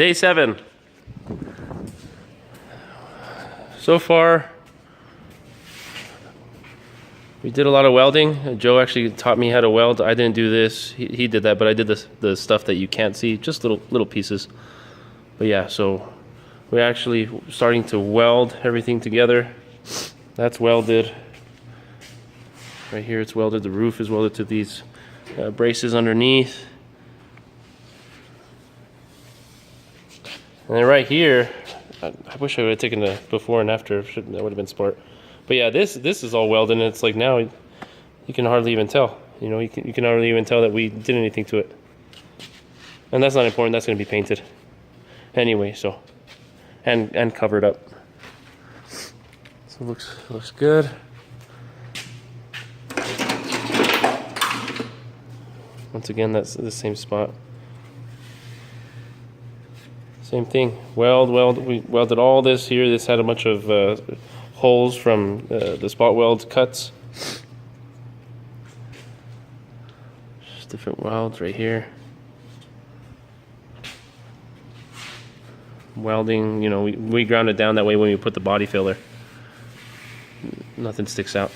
Day 7. So far, we did a lot of welding. Joe actually taught me how to weld. I didn't do this. He did that, but I did the stuff that you can't see, just little pieces. But yeah, so we're actually starting to weld everything together. That's welded. Right here it's welded. The roof is welded to these braces underneath. And then right here, I wish I would have taken the before and after. That would have been smart. But yeah, this is all welded, and it's like now you can hardly even tell. You know, you can hardly even tell that we did anything to it. And that's not important. That's going to be painted anyway. So, and covered up. So it looks good. Once again, that's the same spot. Same thing. Weld. We welded all this here. This had a bunch of holes from the spot weld cuts. Just different welds right here. Welding, you know, we ground it down that way when we put the body filler. Nothing sticks out.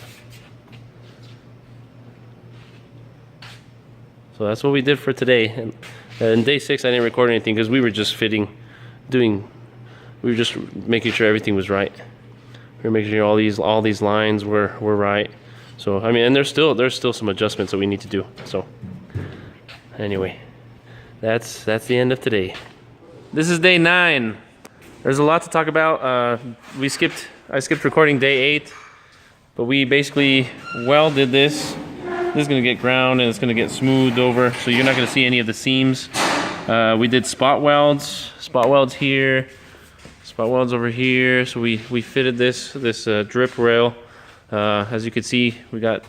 So that's what we did for today. And in day 6, I didn't record anything because we were just we were just making sure everything was right. We were making sure all these lines were right. So I mean, and there's still some adjustments that we need to do. So anyway, that's the end of today. This is day 9. There's a lot to talk about. I skipped recording day 8, but we basically welded this. This is gonna get ground and it's gonna get smoothed over, so you're not gonna see any of the seams. We did spot welds here, spot welds over here. So we fitted this drip rail. As you can see, we got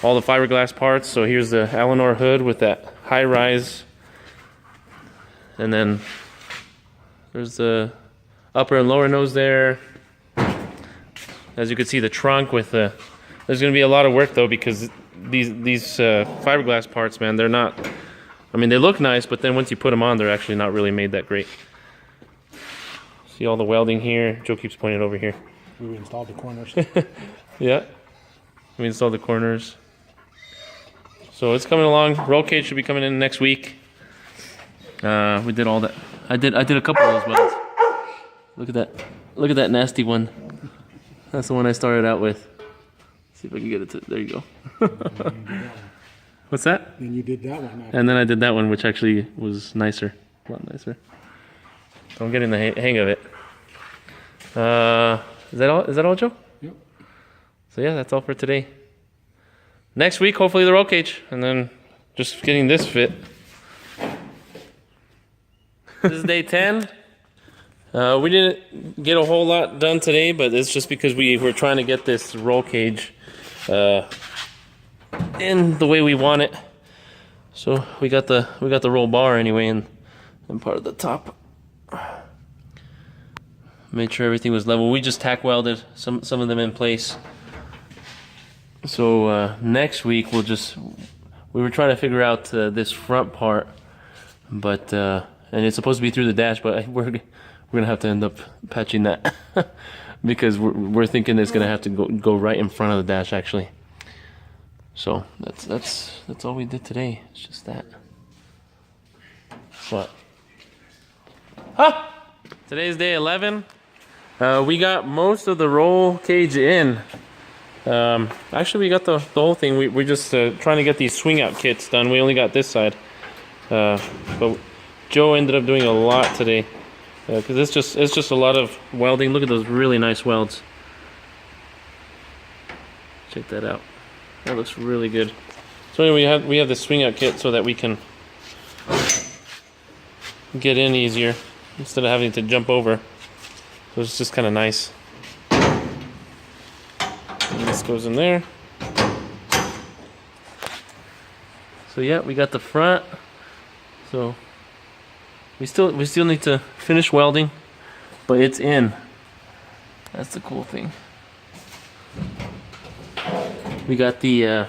all the fiberglass parts. So here's the Eleanor hood with that high rise, and then there's the upper and lower nose there. As you can see, the trunk with the. There's gonna be a lot of work though, because these fiberglass parts, man, they're not. I mean, they look nice, but then once you put them on, they're actually not really made that great. See all the welding here. Joe keeps pointing over here. We installed the corners. Yeah, we installed the corners. So it's coming along. Roll cage should be coming in next week. We did all that. I did a couple of those welds. Look at that. Look at that nasty one. That's the one I started out with. See if I can get it to. There you go. What's that? Then you did that one. And then I did that one, which actually was nicer, a lot nicer. I'm getting the hang of it. Is that all? Is that all, Joe? Yep. So yeah, that's all for today. Next week, hopefully the roll cage, and then just getting this fit. This is day 10. We didn't get a whole lot done today, but it's just because we were trying to get this roll cage in the way we want it. So we got the roll bar anyway, and part of the top. Made sure everything was level. We just tack welded some of them in place. So next week we were trying to figure out this front part, but and it's supposed to be through the dash, but we're gonna have to end up patching that because we're thinking it's gonna have to go right in front of the dash actually. So that's all we did today. It's just that. What? Huh? Today's day 11. We got most of the roll cage in. Actually, we got the whole thing. We're just trying to get these swing out kits done. We only got this side, but Joe ended up doing a lot today because it's just a lot of welding. Look at those really nice welds. Check that out. That looks really good. So anyway, we have the swing out kit so that we can get in easier instead of having to jump over. So it's just kind of nice. And this goes in there. So yeah, we got the front. So we still need to finish welding, but it's in. That's the cool thing. We got the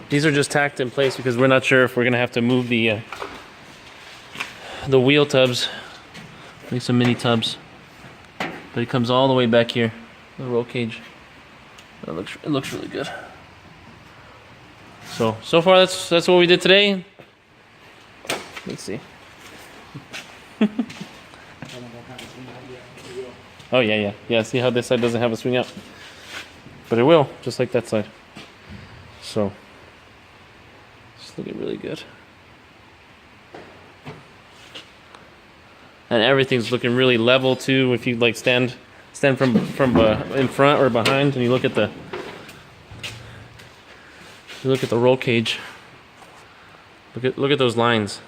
these are just tacked in place because we're not sure if we're gonna have to move the the wheel tubs, make some mini tubs, but it comes all the way back here, the roll cage. It looks really good. So far that's what we did today. Let's see. Oh yeah. See how this side doesn't have a swing out, but it will, just like that side. So it's looking really good, and everything's looking really level too. If you like stand from in front or behind, and you look at the roll cage. Look at those lines.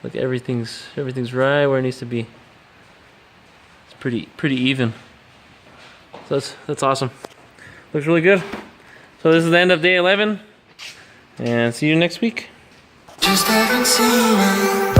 Look, everything's right where it needs to be. It's pretty even. So that's awesome. Looks really good. So this is the end of day 11, and see you next week. Just haven't seen it.